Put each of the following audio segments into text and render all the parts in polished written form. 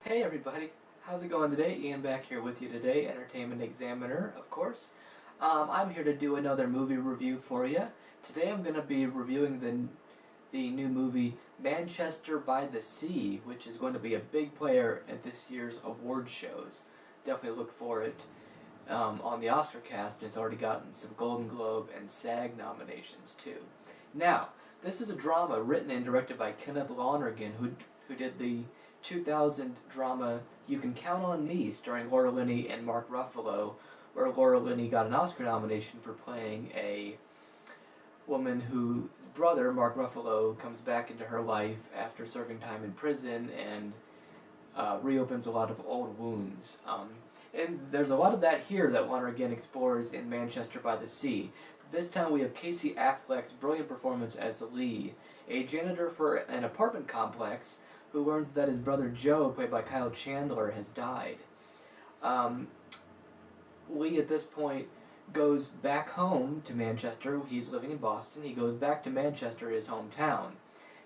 Hey everybody, how's it going today? Ian back here with you today, Entertainment Examiner, of course. I'm here to do another movie review for you. Today I'm going to be reviewing the new movie Manchester by the Sea, which is going to be a big player at this year's award shows. Definitely look for it on the Oscar cast, and it's already gotten some Golden Globe and SAG nominations too. Now, this is a drama written and directed by Kenneth Lonergan, who did the 2000 drama You Can Count on Me, starring Laura Linney and Mark Ruffalo, where Laura Linney got an Oscar nomination for playing a woman whose brother, Mark Ruffalo, comes back into her life after serving time in prison and reopens a lot of old wounds. And there's a lot of that here that Lonergan explores in Manchester by the Sea. This time we have Casey Affleck's brilliant performance as Lee, a janitor for an apartment complex who learns that his brother Joe, played by Kyle Chandler, has died. Lee, at this point, goes back home to Manchester. He's living in Boston. He goes back to Manchester, his hometown.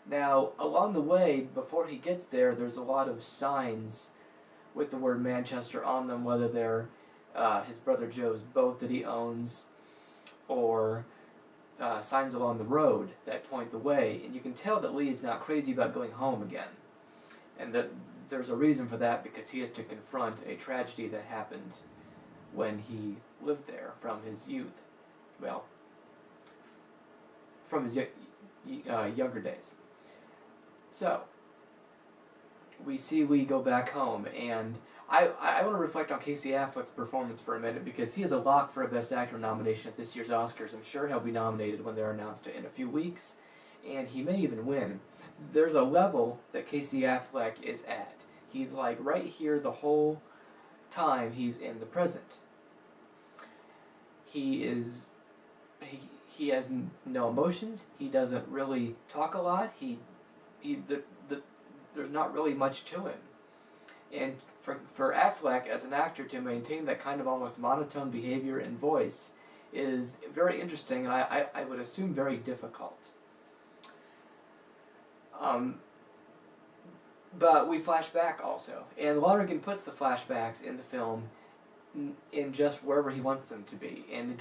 Now, along the way, before he gets there, there's a lot of signs with the word Manchester on them, whether they're his brother Joe's boat that he owns, or signs along the road that point the way. And you can tell that Lee is not crazy about going home again. And that there's a reason for that, because he has to confront a tragedy that happened when he lived there from his youth. Well, from his younger days. So, we see Lee go back home, and I want to reflect on Casey Affleck's performance for a minute, because he is a lock for a Best Actor nomination at this year's Oscars. I'm sure he'll be nominated when they're announced in a few weeks, and he may even win. There's a level that Casey Affleck is at. He's like right here the whole time he's in the present. He has no emotions. He doesn't really talk a lot. There's not really much to him. And for Affleck as an actor to maintain that kind of almost monotone behavior and voice is very interesting, and I would assume very difficult. But we flash back also, and Lonergan puts the flashbacks in the film in just wherever he wants them to be, and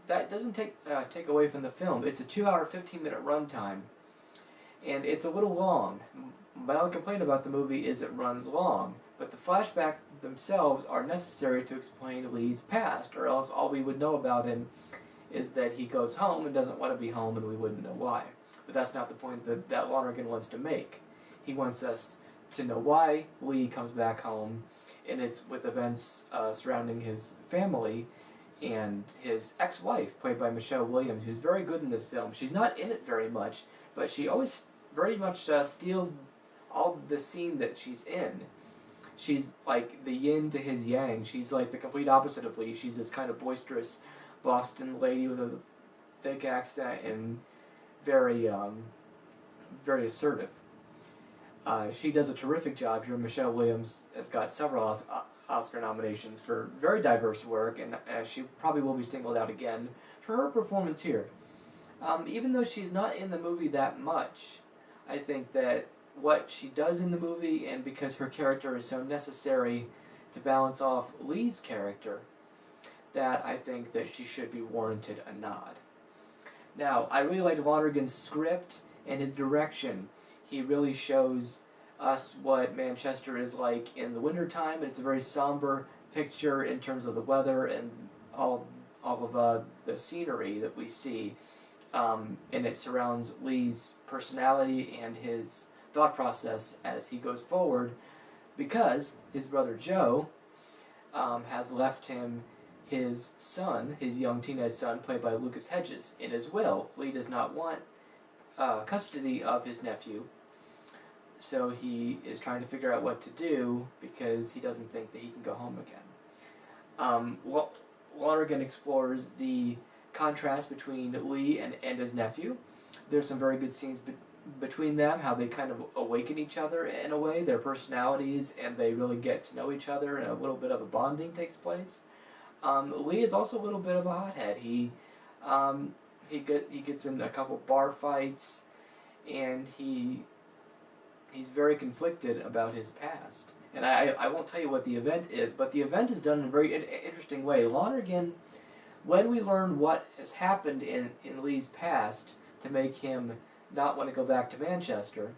that doesn't take away from the film. It's a 2-hour, 15-minute runtime, and it's a little long. My only complaint about the movie is it runs long, but the flashbacks themselves are necessary to explain Lee's past, or else all we would know about him is that he goes home and doesn't want to be home, and we wouldn't know why. But that's not the point that Lonergan wants to make. He wants us to know why Lee comes back home, and it's with events surrounding his family and his ex-wife, played by Michelle Williams, who's very good in this film. She's not in it very much, but she always very much steals all the scene that she's in. She's like the yin to his yang. She's like the complete opposite of Lee. She's this kind of boisterous Boston lady with a thick accent and very assertive. She does a terrific job here. Michelle Williams has got several Oscar nominations for very diverse work, and she probably will be singled out again for her performance here. Even though she's not in the movie that much, I think that what she does in the movie, and because her character is so necessary to balance off Lee's character, that I think that she should be warranted a nod. Now, I really like Lonergan's script and his direction. He really shows us what Manchester is like in the wintertime, and it's a very somber picture in terms of the weather and all of the scenery that we see. And it surrounds Lee's personality and his thought process as he goes forward, because his brother Joe has left him his son, his young teenage son, played by Hedges, in his will. Lee does not want custody of his nephew, so he is trying to figure out what to do because he doesn't think that he can go home again. Lonergan explores the contrast between Lee and his nephew. There's some very good scenes between them, how they kind of awaken each other in a way, their personalities, and they really get to know each other, and a little bit of a bonding takes place. Lee is also a little bit of a hothead. He gets in a couple bar fights, and he's very conflicted about his past. And I won't tell you what the event is, but the event is done in a very interesting way. Lonergan, when we learn what has happened in Lee's past to make him not want to go back to Manchester,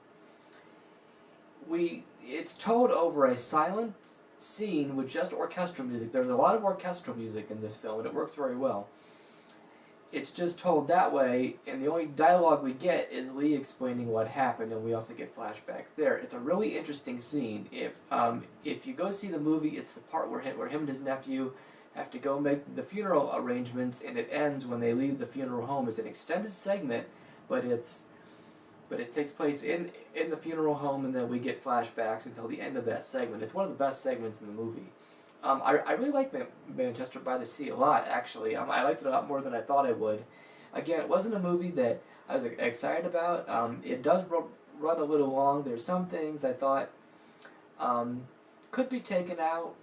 it's told over a silent scene with just orchestral music. There's a lot of orchestral music in this film, and it works very well. It's just told that way, and the only dialogue we get is Lee explaining what happened, and we also get flashbacks there. It's a really interesting scene. If you go see the movie, it's the part where him and his nephew have to go make the funeral arrangements, and it ends when they leave the funeral home. It's an extended segment, but it takes place in the funeral home, and then we get flashbacks until the end of that segment. It's one of the best segments in the movie. I really like Manchester by the Sea a lot, actually. I liked it a lot more than I thought I would. Again, it wasn't a movie that I was excited about. It does run a little long. There's some things I thought could be taken out,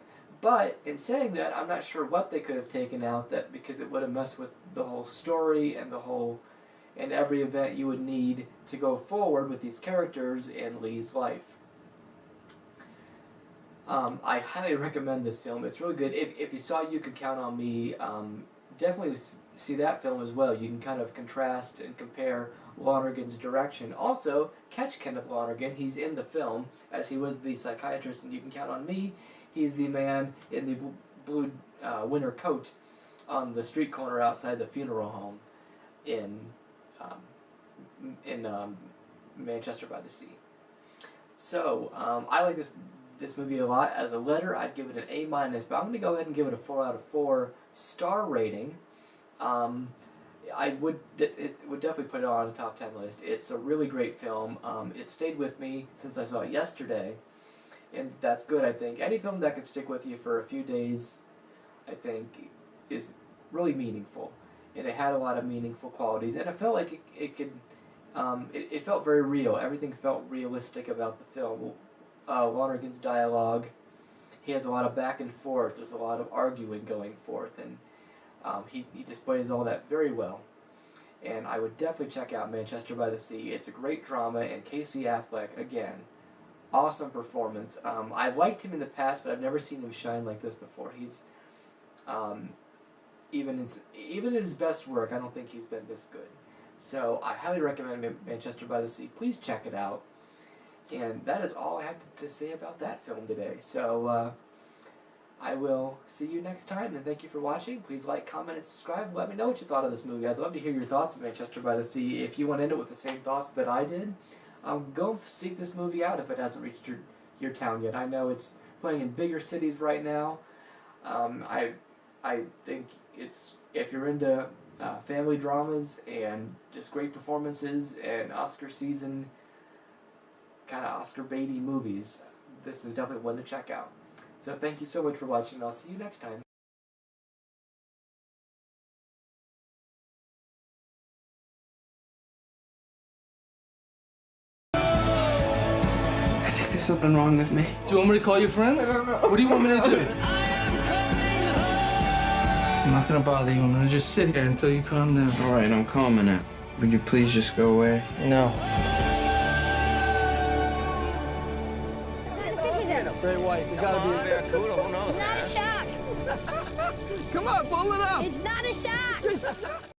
but in saying that, I'm not sure what they could have taken out, because it would have messed with the whole story and every event you would need to go forward with these characters in Lee's life. I highly recommend this film. It's really good. If you saw You Could Count on Me, definitely see that film as well. You can kind of contrast and compare Lonergan's direction. Also, catch Kenneth Lonergan. He's in the film, as he was the psychiatrist in You Can Count on Me. He's the man in the blue winter coat on the street corner outside the funeral home in Manchester by the Sea. So, I like this movie a lot. As a letter, I'd give it an A-, but I'm going to go ahead and give it a 4 out of 4 star rating. It would definitely put it on a top 10 list. It's a really great film. It stayed with me since I saw it yesterday, and that's good, I think. Any film that could stick with you for a few days, I think, is really meaningful. And it had a lot of meaningful qualities, and it felt like it could, it felt very real. Everything felt realistic about the film. Lonergan's dialogue, he has a lot of back and forth. There's a lot of arguing going forth, and he displays all that very well. And I would definitely check out Manchester by the Sea. It's a great drama, and Casey Affleck, again, awesome performance. I've liked him in the past, but I've never seen him shine like this before. He's even in his best work, I don't think he's been this good. So I highly recommend Manchester by the Sea. Please check it out. And that is all I have to say about that film today. So I will see you next time, and thank you for watching. Please like, comment, and subscribe. Let me know what you thought of this movie. I'd love to hear your thoughts of Manchester by the Sea. If you went into it with the same thoughts that I did, go seek this movie out if it hasn't reached your town yet. I know it's playing in bigger cities right now. I think if you're into family dramas and just great performances and Oscar season, kind of Oscar baity movies, this is definitely one to check out. So thank you so much for watching, and I'll see you next time. I think there's something wrong with me. Do you want me to call your friends? I don't know. What do you want me to do? I'm not gonna bother you. I'm gonna just sit here until you calm down. All right, I'm calming now. Would you please just go away? No. Great white. You gotta be a barracuda. Who knows? It's not a shark. Come on, pull it up. It's not a shark.